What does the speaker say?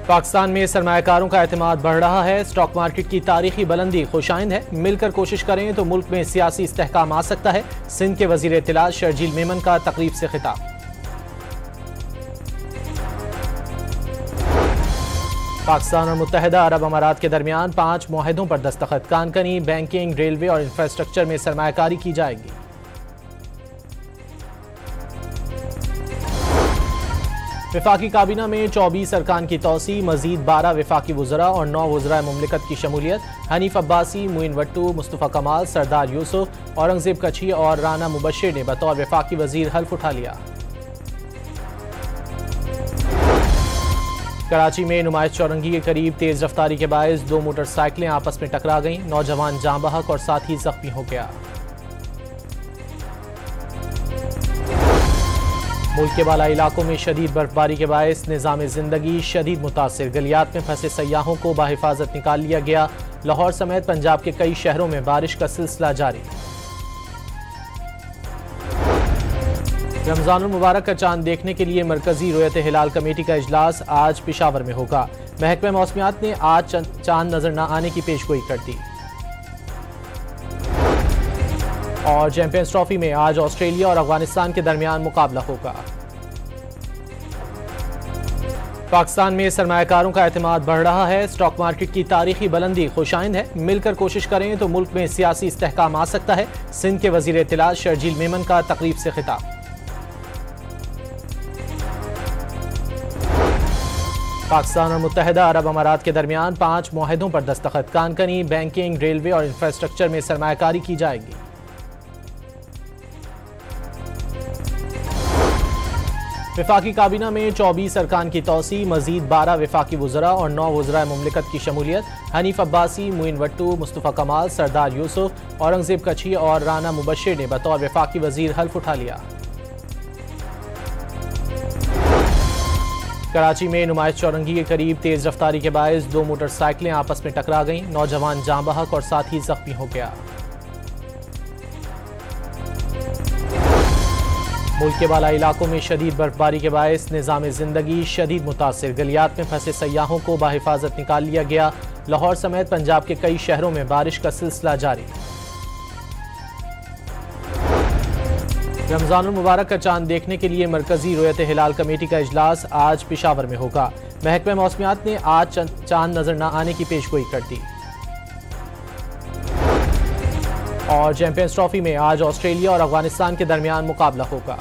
पाकिस्तान में सरमायाकारों का एतमाद बढ़ रहा है। स्टॉक मार्केट की तारीखी बुलंदी खुशाइंद है। मिलकर कोशिश करें तो मुल्क में सियासी इस्तेहकाम आ सकता है। सिंध के वजीर इत्तलात शर्जील मेमन का तकरीब से खिताब। पाकिस्तान और मुत्तहिदा अरब अमारात के दरमियान 5 मुआहदों पर दस्तखत। कानकनी, बैंकिंग, रेलवे और इंफ्रास्ट्रक्चर में सरमायाकारी की जाएगी। वफाकी काबीना में 24 अरकान की तौसी, मजीद 12 वफाकी वज़रा और 9 वज़राए मुमलिकत की शमूलियत। हनीफ अब्बासी, मुइन वट्टू, मुस्तफ़ा कमाल, सरदार यूसुफ, औरंगजेब कच्छी और राना मुबश्शिर ने बतौर वफाकी वजीर हल्फ उठा लिया। कराची में नुमाइश चौरंगी के करीब तेज रफ्तारी के बायस 2 मोटरसाइकिलें आपस में टकरा गईं। नौजवान जाँ बहक और साथ ही जख्मी हो गया। मुल्क के बाला इलाकों में शदीद बर्फबारी के बायस निज़ाम ज़िंदगी शदीद मुतासिर। गलियात में फंसे सयाहों को बाहिफाजत निकाल लिया गया। लाहौर समेत पंजाब के कई शहरों में बारिश का सिलसिला जारी। रमजानुल मुबारक का चांद देखने के लिए मरकजी रोयत हिलाल कमेटी का इजलास आज पेशावर में होगा। महकमा मौसमियात ने आज चांद नजर न आने की पेशगोई कर दी। और चैंपियंस ट्रॉफी में आज ऑस्ट्रेलिया और अफगानिस्तान के दरमियान मुकाबला होगा। पाकिस्तान में सरमायाकारों का एतमाद बढ़ रहा है। स्टॉक मार्केट की तारीखी बुलंदी खुशाइंद है। मिलकर कोशिश करें तो मुल्क में सियासी इस्तेहकाम आ सकता है। सिंध के वजीर इत्तलात शर्जील मेमन का तकरीब से खिताब। पाकिस्तान और मुत्तहिदा अरब अमारात के दरमियान 5 मुआहदों पर दस्तखत। कानकनी, बैंकिंग, रेलवे और इंफ्रास्ट्रक्चर में सरमायाकारी की जाएगी। वफाकी काबीना में 24 अरकान की तौसी, मजीद 12 वफाकी वज़रा और 9 वज़राए मुमलिकत की शमूलियत। हनीफ अब्बासी, मुइन वट्टू, मुस्तफ़ा कमाल, सरदार यूसुफ, औरंगजेब कच्छी और राना मुबश्शिर ने बतौर वफाकी वजीर हल्फ उठा लिया। कराची में नुमाइश चौरंगी के करीब तेज रफ्तारी के बायस 2 मोटरसाइकिलें आपस में टकरा गईं। नौजवान जाँ बहक और साथ ही जख्मी हो गया। मुल्क के बाला इलाकों में शदीद बर्फबारी के बायस निज़ाम ज़िंदगी शदीद मुतासिर। गलियात में फंसे सयाहों को बाहिफाजत निकाल लिया गया। लाहौर समेत पंजाब के कई शहरों में बारिश का सिलसिला जारी। रमजानुल मुबारक का चांद देखने के लिए मरकजी रोयत हिलाल कमेटी का इजलास आज पेशावर में होगा। महकमा मौसमियात ने आज चांद नजर न आने की पेशगोई कर दी। और चैंपियंस ट्रॉफी में आज ऑस्ट्रेलिया और अफगानिस्तान के दरमियान मुकाबला होगा।